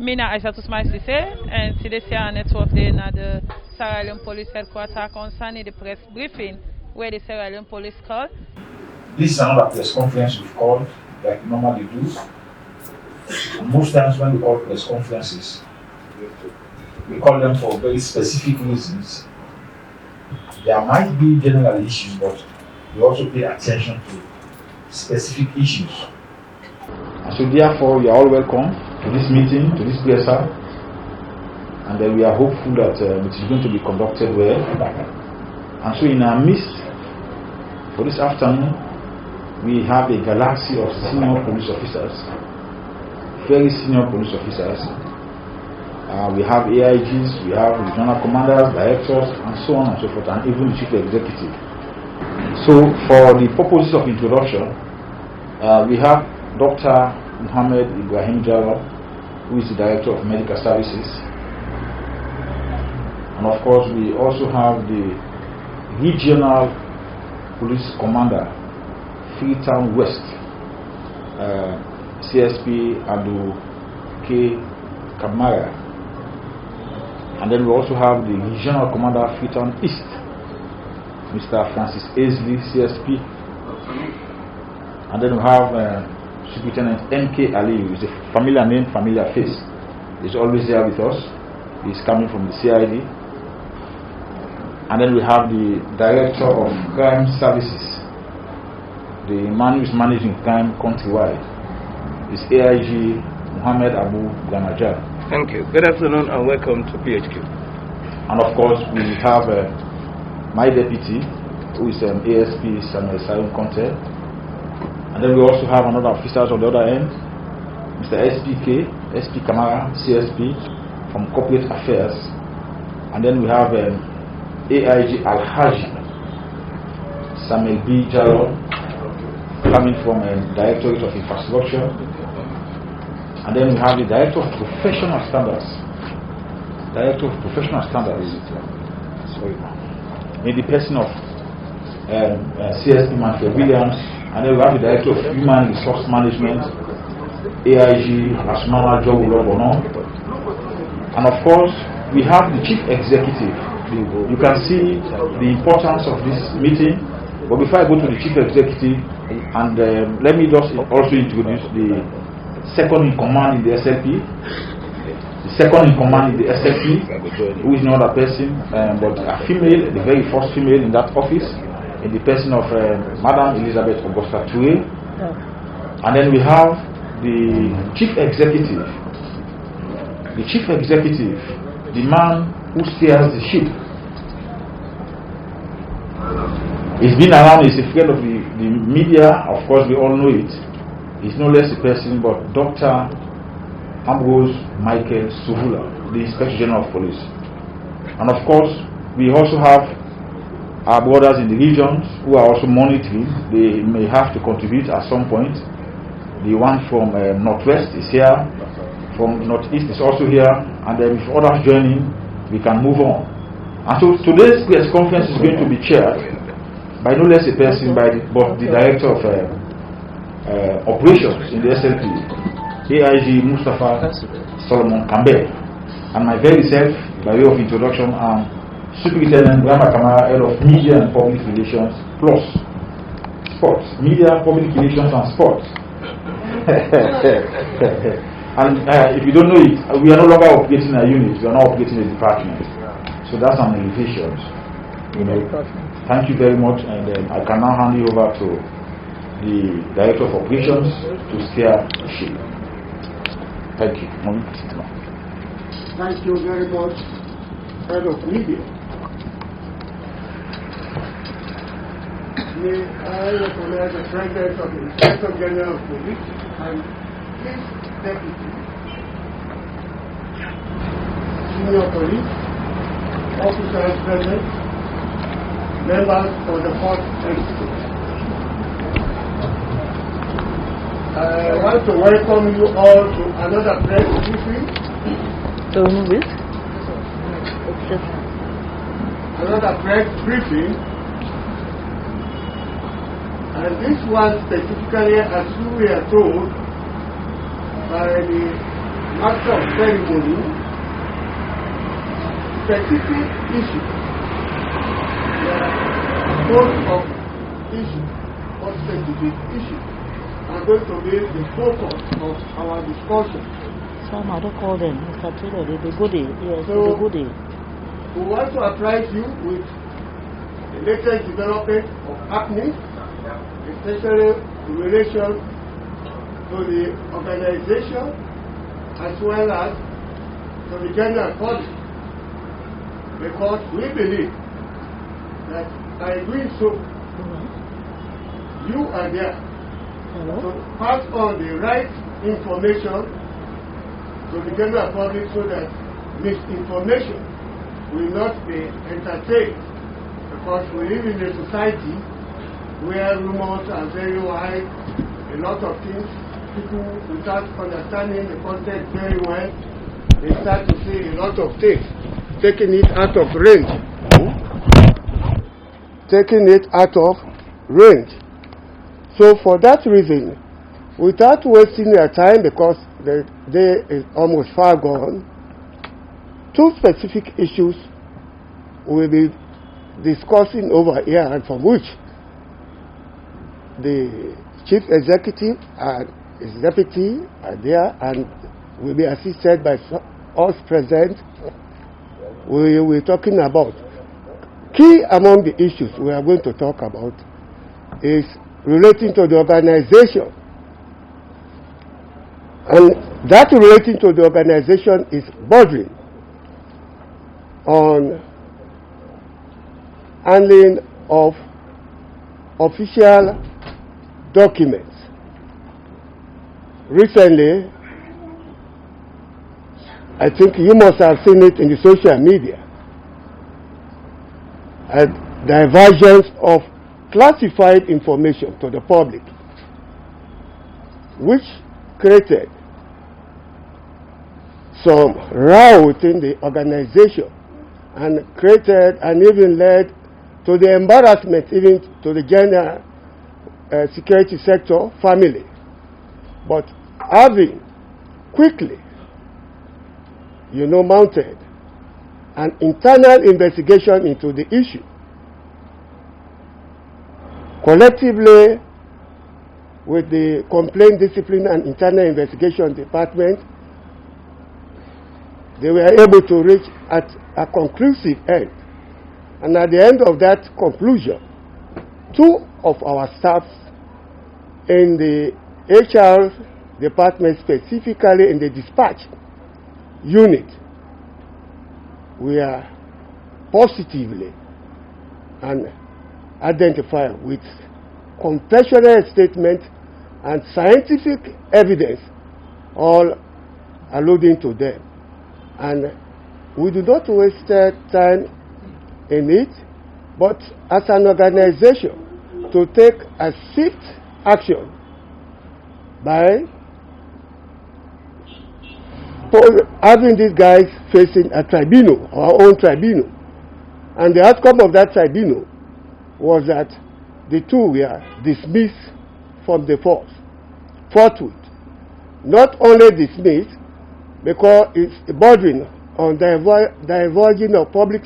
Mina Aishatus Maisise, and today here on network day na the Sierra Leone Police Headquarters concerning the press briefing where the Sierra Leone Police called. This is another press conference we've called, like we normally do. And most times when we call press conferences, we call them for very specific reasons. There might be general issues, but we also pay attention to specific issues. And so therefore, you are all welcome to this meeting, to this presser, and we are hopeful that it is going to be conducted well. And so in our midst, for this afternoon, we have a galaxy of senior police officers, very senior police officers. We have AIGs, we have regional commanders, directors, and so on and so forth, and even the chief executive. So for the purposes of introduction, we have Dr. Muhammad Ibrahim Jalal, who is the Director of Medical Services. And of course, we also have the Regional Police Commander, Freetown West, CSP Adu K. Kamara. And then we also have the Regional Commander, Freetown East, Mr. Francis Aisley, CSP. And then we have Superintendent M.K. Ali, is a familiar name, familiar face. He's always there with us. He's coming from the CID. And then we have the Director of Crime Services, the man who is managing crime countrywide. It's AIG Muhammad Abu Ganajar. Thank you. Good afternoon and welcome to PHQ. And of course, we have my deputy, who is ASP Samuel Sayun Conte. And then we also have another officers on the other end, Mr. SPK, SP Kamara, CSP from Corporate Affairs. And then we have AIG Al-Haji, Samuel B. Jalal, coming from Directorate of Infrastructure. And then we have the Director of Professional Standards. Director of Professional Standards. Sorry. In the person of CSP Manfred Williams. And then we have the Director of Human Resource Management, AIG Asmara Jobulobono. And of course, we have the Chief Executive. You can see the importance of this meeting. But before I go to the Chief Executive, and let me just also introduce the second in command in the SLP. The second in command in the SLP, who is not a person, but a female, the very first female in that office, in the person of Madam Elizabeth Augusta Toure. And then we have the Chief Executive. The Chief Executive, the man who steers the ship. He's been around, he's a friend of the media, of course we all know it. He's no less a person but Dr. Ambrose Michael Suvula, the Inspector General of Police. And of course, we also have our brothers in the regions who are also monitoring. They may have to contribute at some point. The one from Northwest is here, from Northeast is also here, and then if others join in, we can move on. And so today's press conference is going to be chaired by no less a person but the Director of Operations in the SLP, AIG Mustafa Solomon Campbell, and my very self, by way of introduction, Superintendent Brahma Kamara, Head of Media and Public Relations plus Sports, Media, Public Relations and Sports. And if you don't know it, we are no longer operating a unit, we are now operating a department. So that's an elevation. Thank you very much, and I can now hand you over to the Director of Operations to steer the ship. Thank you. Thank you very much, Head of Media. May I recognize the presence of the Inspector General of Police and his deputy, senior police, officers present, members of the Fourth Executive. I want to welcome you all to another press briefing. So move it. Another press briefing. And this one specifically, as we are told by the matter of ceremony, specific issue, both of issue, or specific issue, are going to be the focus of our discussion. Some other call them, Mr. Taylor, the goodie, yes, So, the goodie. We want to apprise you with the latest development of happenings, especially in relation to the organization as well as to the general public, because we believe that by doing so, you are there to pass on the right information to the general public so that misinformation will not be entertained, because we live in a society where rumors are very wide, a lot of things, people without understanding the context very well, they start to say a lot of things, taking it out of range. Taking it out of range. So for that reason, without wasting your time, because the day is almost far gone, two specific issues we'll be discussing over here, and from which the chief executive and his deputy are there and will be assisted by us present. We will be talking about. Key among the issues we are going to talk about is relating to the organization. And that relating to the organization is bordering on handling of official documents. Recently, I think you must have seen it in the social media, diversions of classified information to the public, which created some row within the organization and created and even led to the embarrassment even to the general security sector family. But having quickly, mounted an internal investigation into the issue, collectively with the Complaint Discipline and Internal Investigation Department, they were able to reach at a conclusive end. And at the end of that conclusion, two of our staffs in the HR department, specifically in the dispatch unit, were positively and identified with confessional statement and scientific evidence, all alluding to them. And we do not waste time in it, but as an organization to take a swift action by having these guys facing a tribunal, our own tribunal. And the outcome of that tribunal was that the two were dismissed from the force forthwith. Not only dismissed, because it's bordering on divulging of public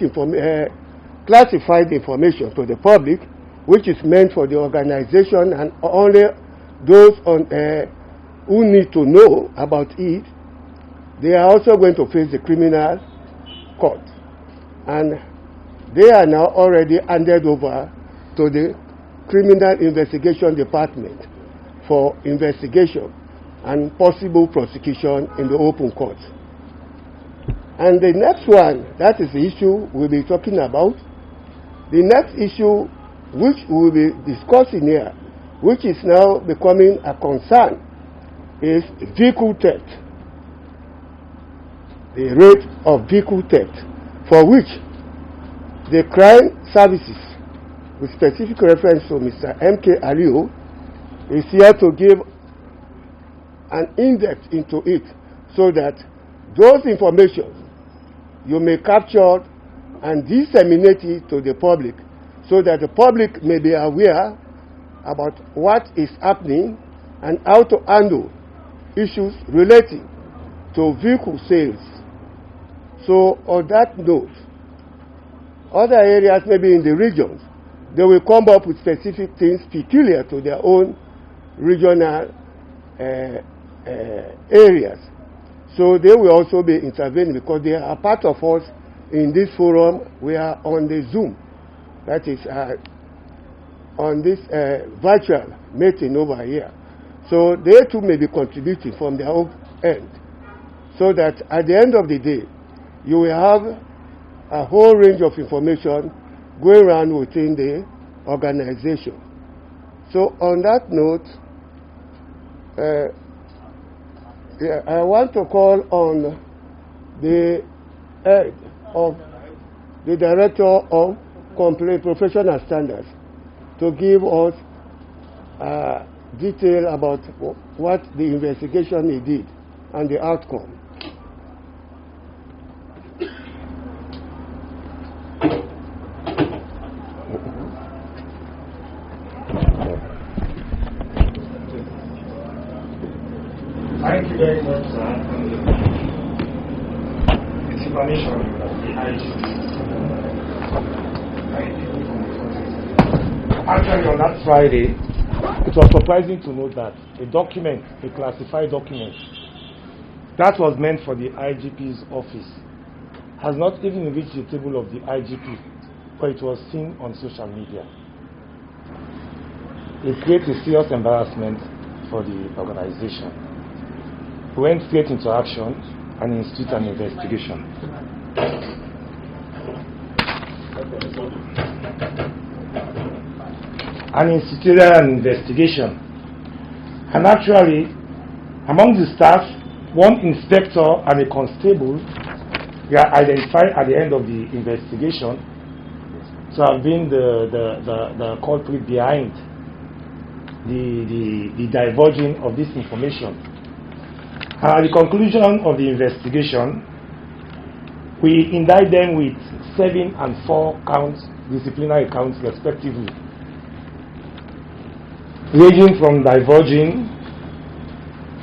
classified information to the public, which is meant for the organization and only those who need to know about it. They are also going to face the criminal court, and they are now already handed over to the Criminal Investigation Department for investigation and possible prosecution in the open court. And the next one, that is the issue we'll be talking about. The next issue which we will be discussing here, which is now becoming a concern, is vehicle theft. The rate of vehicle theft, for which the crime services, with specific reference to Mr. M.K. Alio, is here to give an in-depth into it, so that those information you may capture and disseminate it to the public, so that the public may be aware about what is happening and how to handle issues relating to vehicle sales. So on that note, other areas, maybe in the regions, they will come up with specific things peculiar to their own regional areas. So they will also be intervening because they are part of us in this forum. We are on the Zoom, that is on this virtual meeting over here. So they too may be contributing from their own end, so that at the end of the day, you will have a whole range of information going around within the organization. So on that note, I want to call on the head of the Director of Professional Standards to give us detail about what the investigation he did and the outcome. Thank you very much, sir. It's information that the IGP. Actually, on that Friday, it was surprising to note that a document, a classified document, that was meant for the IGP's office, has not even reached the table of the IGP, but it was seen on social media. It creates a serious embarrassment for the organization. We went straight into action and instituted an investigation. And actually, among the staff, one inspector and a constable were identified at the end of the investigation to have been the culprit behind the divulging of this information. At the conclusion of the investigation, we indict them with 7 and 4 counts, disciplinary counts respectively, ranging from divulging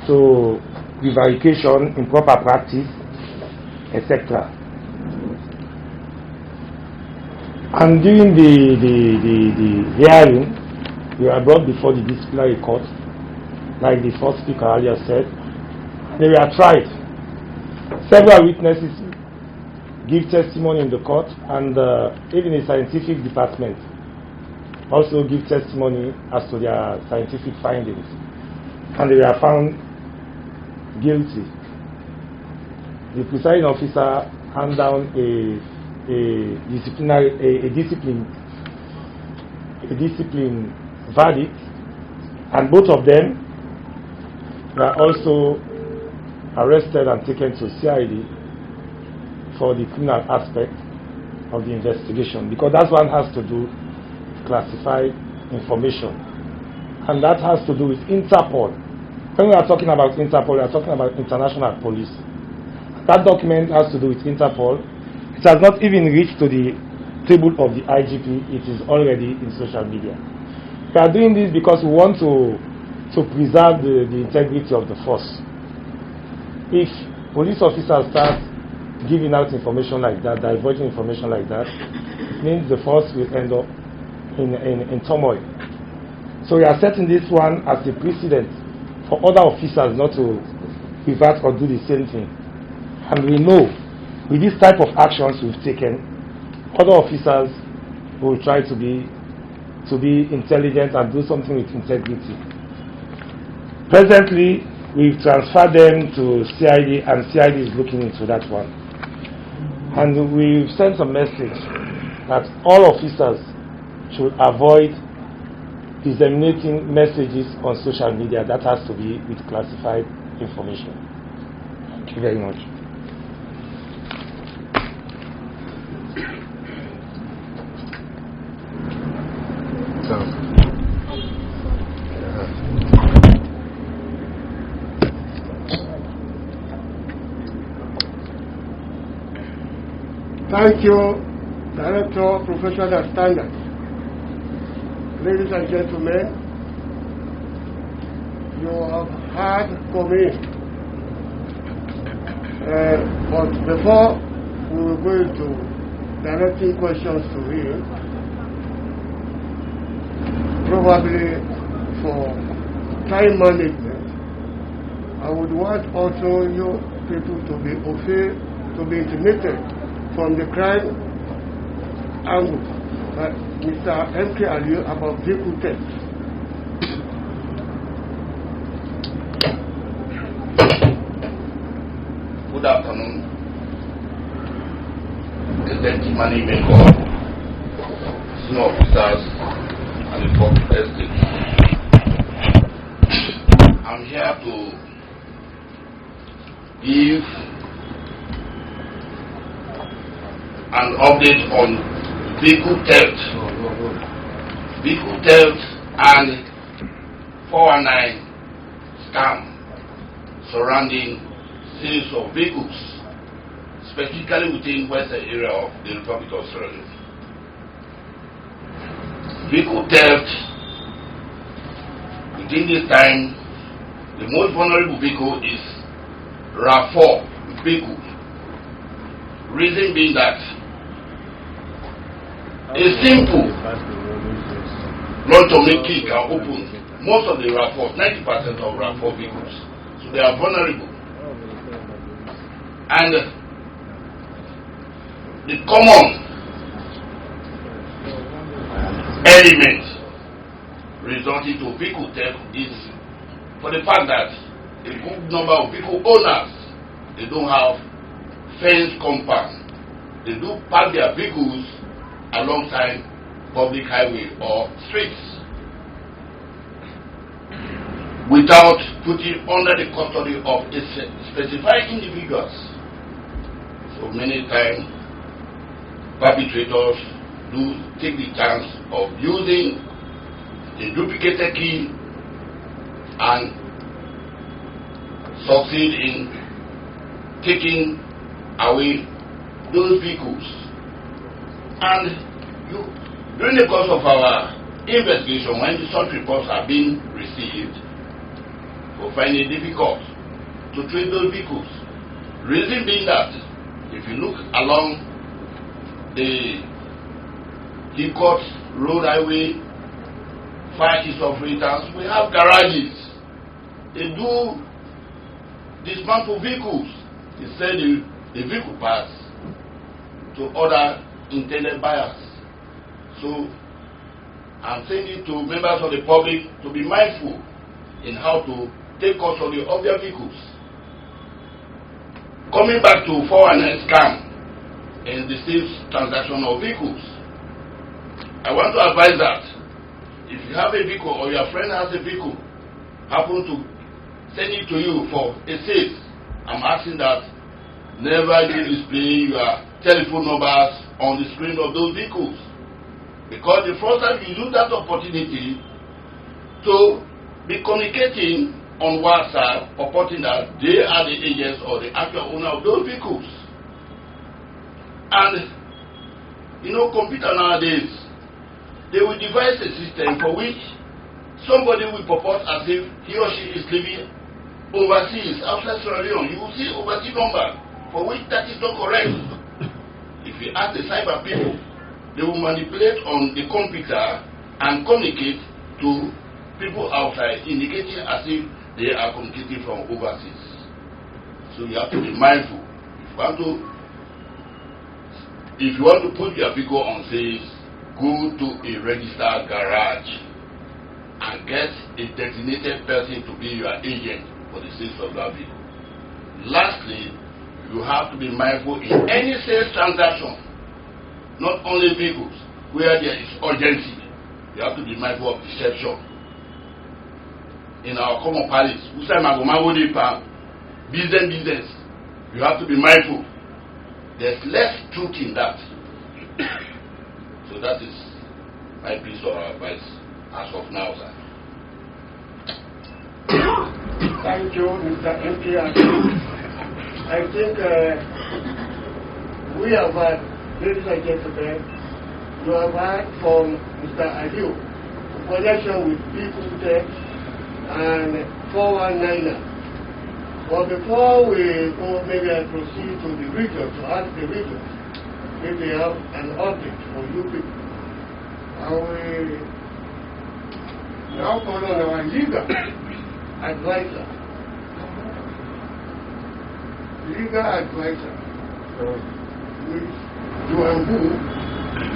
to prevarication, improper practice, etc. And during the hearing, we were brought before the disciplinary court, like the first speaker earlier said. They were tried. Several witnesses give testimony in the court, and even the scientific department also give testimony as to their scientific findings, and they were found guilty. The presiding officer handed down a discipline verdict, and both of them were also arrested and taken to CID for the criminal aspect of the investigation, because that one has to do with classified information, and that has to do with Interpol. When we are talking about Interpol, we are talking about international police. That document has to do with Interpol. It has not even reached to the table of the IGP. It is already in social media. We are doing this because we want to preserve the integrity of the force. If police officers start giving out information like that, divulging information like that, it means the force will end up in turmoil. So we are setting this one as a precedent for other officers not to revert or do the same thing. And we know with this type of actions we've taken, other officers will try to be intelligent and do something with integrity. Presently, we've transferred them to CID, and CID is looking into that one. And we've sent a message that all officers should avoid disseminating messages on social media that has to be with classified information. Thank you very much. Thank you, Director of Professional Standards. Ladies and gentlemen, you have heard from me But before we will go into directing questions to him, probably for time management, I would want also you people to be intimated from the crime angle by Mr. M.K. Aliyu about vehicle theft. Good afternoon, the Deputy Management Board, senior officers, and the public estate. I'm here to give an update on vehicle theft and 419 scam surrounding sales of vehicles, specifically within western area of the Republic of Sierra Leone. Vehicle theft, within this time, the most vulnerable vehicle is RAV4 vehicle. Reason being that a simple launch key can open most of the RAV4, 90% of RAV4 vehicles. So they are vulnerable. And the common element resulting to vehicle theft is for the fact that a good number of vehicle owners, they don't have fence compound. They do park their vehicles alongside public highway or streets without putting under the custody of a specified individuals. So many times, perpetrators do take the chance of using a duplicated key and succeed in taking away those vehicles. And during the course of our investigation, when the such reports are being received, we find it difficult to trace those vehicles. Reason being that if you look along the Hickox Road Highway, far east of Reuters, we have garages. They do dismantle vehicles. They sell the vehicle parts to other intended buyers. So I'm saying it to members of the public to be mindful in how to take custody of their vehicles. Coming back to 419 scam and the sales transaction of vehicles, I want to advise that if you have a vehicle or your friend has a vehicle, happen to send it to you for a sale, I'm asking that never you display your telephone numbers on the screen of those vehicles, because the fraudsters will use that opportunity to be communicating on WhatsApp, purporting that they are the agents or the actual owner of those vehicles. And computer nowadays, they will devise a system for which somebody will purport as if he or she is living overseas, outside Sierra Leone. You will see overseas number for which that is not correct. If you ask the cyber people, they will manipulate on the computer and communicate to people outside, indicating as if they are communicating from overseas. So you have to be mindful. If you want to put your vehicle on sale, go to a registered garage and get a designated person to be your agent for the sales of that vehicle. Lastly, you have to be mindful in any sales transaction, not only vehicles, where there is urgency. You have to be mindful of deception. In our common palace, business, you have to be mindful. There's less truth in that. So that is my piece of advice as of now, sir. Thank you, Mr. M.K. I think we have had, ladies and gentlemen, you have heard from Mr. Aliyu in connection with vehicle theft and 419. But before we go, maybe I proceed to the region to ask the region if they have an update for you people. And we now call on our legal advisor. Legal advisor, which Juanbu,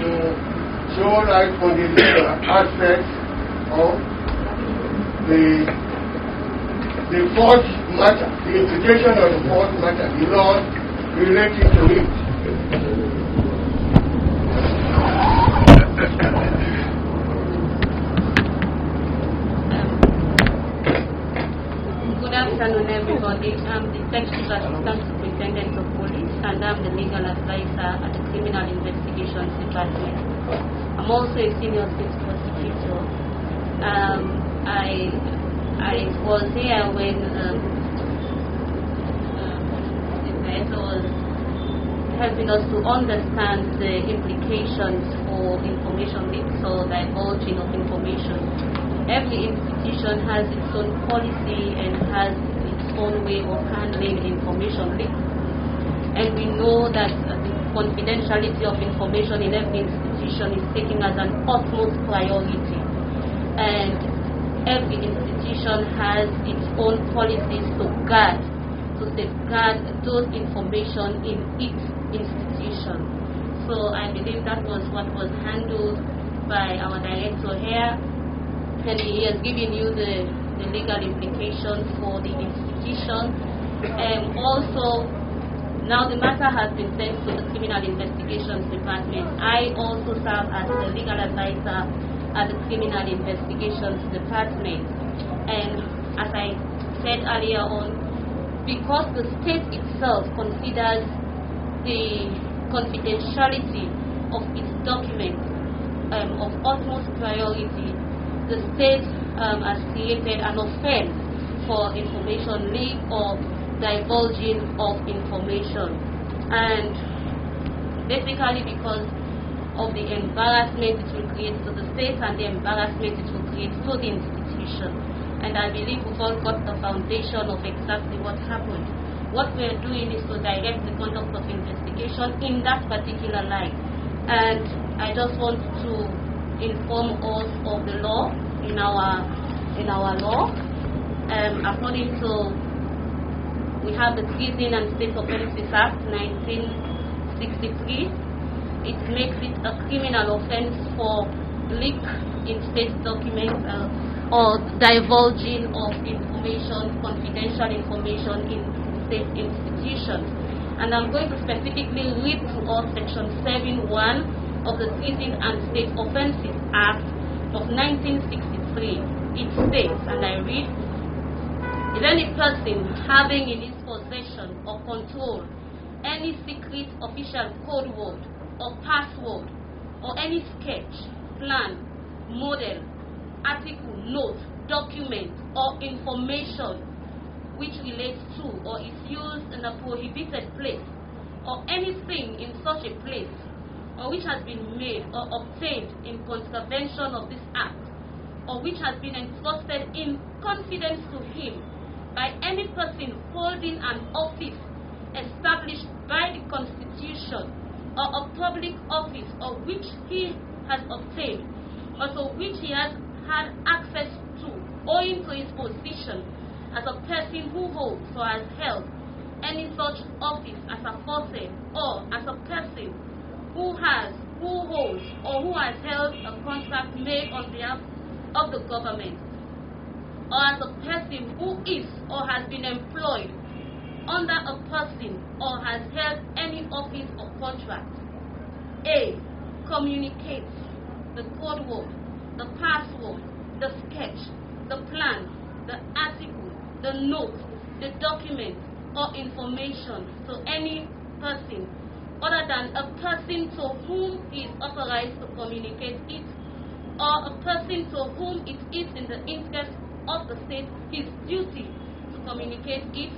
to show light on the legal aspects of the fourth matter, the implication of the fourth matter, the law relating to it. Good afternoon, everybody. I'm the Detective Assistant Superintendent of Police, and I'm the legal advisor at the Criminal Investigations Department. I'm also a senior state prosecutor. I was here when the director was helping us to understand the implications for information leaks or divulging of information. Every institution has its own policy and has its own way of handling information leaks. And we know that the confidentiality of information in every institution is taken as an utmost priority. And every institution has its own policies to safeguard those information in its institution. So I believe that was what was handled by our director here, and he has given you the legal implications for the institution. And also, now the matter has been sent to the Criminal Investigations Department. I also serve as the legal advisor at the Criminal Investigations Department. And as I said earlier on, because the state itself considers the confidentiality of its documents of utmost priority, the state has created an offense for information leak or divulging of information. And basically because of the embarrassment it will create to the state and the embarrassment it will create to the institution. And I believe we've all got the foundation of exactly what happened. What we're doing is to direct the conduct of investigation in that particular line. And I just want to inform us of the law in our law. According to, we have the Treason and State Offences Act 1963. It makes it a criminal offense for leak in state documents or divulging of information, confidential information in state institutions. And I'm going to specifically read to us Section 7.1 of the Treason and State Offences Act of 1963. It states, and I read, if any person having in his possession or control any secret official code word or password or any sketch, plan, model, article, note, document, or information which relates to or is used in a prohibited place, or anything in such a place, or which has been made or obtained in contravention of this act, or which has been entrusted in confidence to him by any person holding an office established by the Constitution, or a public office of which he has obtained, or to which he has had access to, owing to his position as a person who holds or has held any such office as aforesaid, or as a person who holds or who has held a contract made on behalf of the government, or as a person who is or has been employed under a person or has held any office or contract. A. Communicates the code word, the password, the sketch, the plan, the article, the note, the document, or information to any person other than a person to whom he is authorized to communicate it, or a person to whom it is in the interest of the state his duty to communicate it,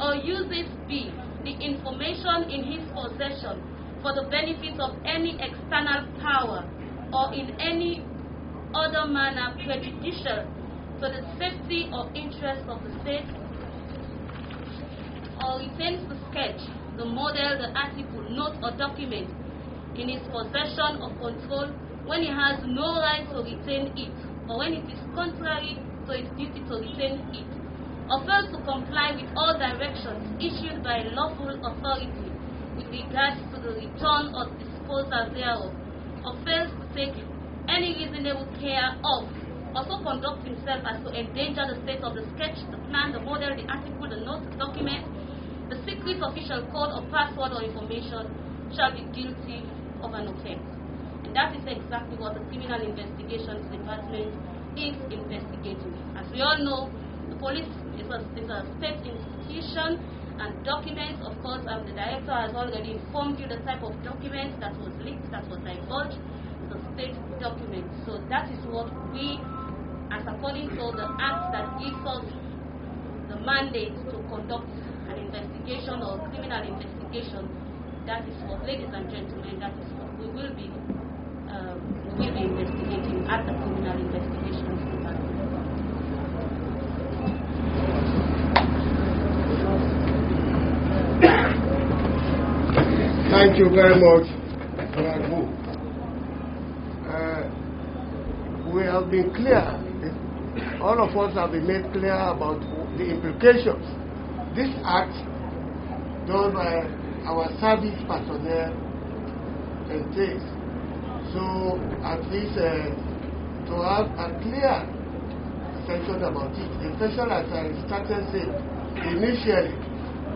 or uses B. the information in his possession for the benefit of any external power or in any other manner prejudicial to the safety or interest of the state, or retains the sketch, the model, the article, note, or document in his possession or control when he has no right to retain it, or when it is contrary to its duty to retain it, or fails to comply with all directions issued by a lawful authority with regards to the return or disposal thereof, or fails to take any reasonable care of, or so conduct himself as to endanger the state of the sketch, the plan, the model, the article, the note, the document, the secret official code or password or information, shall be guilty of an offense. And that is exactly what the Criminal Investigations Department is investigating. As we all know, the police is a state institution, and documents, of course, the director has already informed you the type of document that was leaked, that was divulged, the state document. So that is what we, as according to the act that gives us the mandate to conduct an investigation or criminal investigation, that is what, ladies and gentlemen, that is what we will be investigating at the Criminal Investigations Department. Thank you very much. We have been clear, all of us have been made clear about the implications this act done by our service personnel entails. So at least to have a clear section about it, especially as I started saying, initially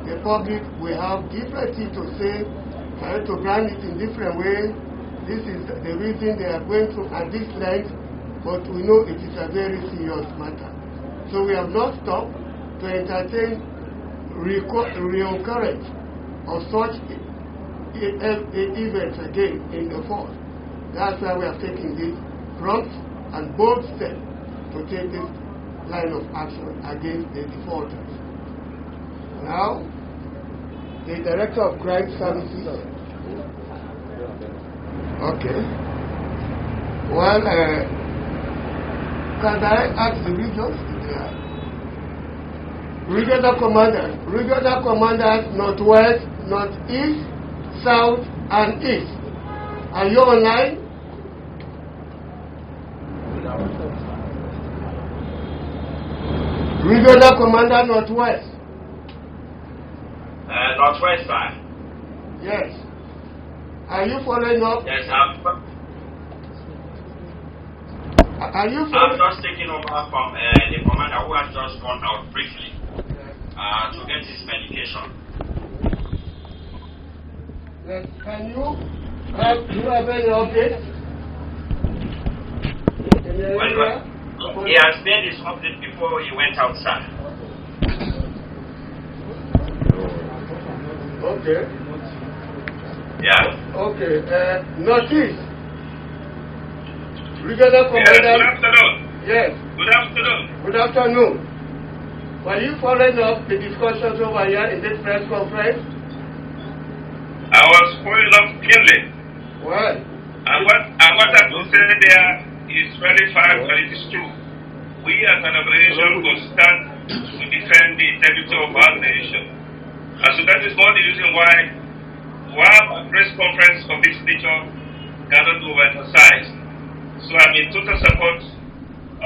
the public will have different things to say, trying to brand it in different ways. This is the reason they are going through at this length, but we know it is a very serious matter. So we have not stopped to entertain reoccurrence of such events again in the force. That's why we are taking this prompt and bold step to take this line of action against the defaulters. Now, the Director of Crime Services. Okay. Well, can I ask the regions? Regional commanders, northwest, northeast, south, and east. Are you online? Regional commander, northwest. Northwest, sir. Yes. Are you following up? Yes, Are you following? I'm just taking over from the commander who has just gone out briefly to get his medication. Yes. Can you do you have any updates? Well, he has made his update before he went out, sir. Okay. Yeah. Okay. Northeast. Regional commander. Yes, good afternoon. Yes. Good afternoon. Good afternoon. Were you following up the discussions over here in this press conference? I was following up keenly. Well. And what I have to say there is very fact, and it is true. We as an organization will stand to defend the integrity of our nation. And so that is not the reason why a press conference of this nature cannot be overemphasized. So I'm in total support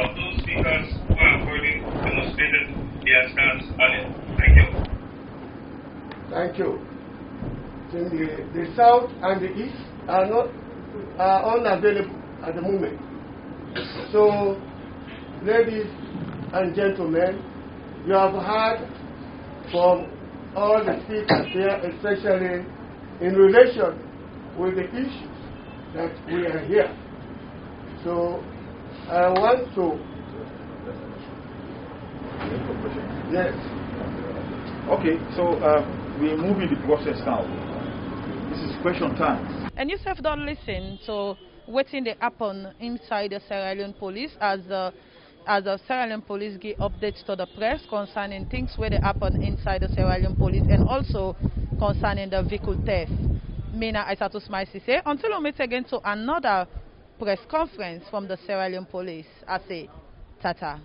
of those speakers who have already demonstrated their stance earlier. Thank you. Thank you. The south and the east are unavailable at the moment. So, ladies and gentlemen, you have heard from all the speakers here, especially in relation with the issues that we are here. So, I want to... Yes. Okay, so we're moving the process now. This is question time. And you have done listen to waiting they happen inside the Sierra Leone police as the Sierra Leone police give updates to the press concerning things where they happen inside the Sierra Leone police and also concerning the vehicle theft. Mina Aisatus Maisise, until we meet again to another press conference from the Sierra Leone police. I say, tata.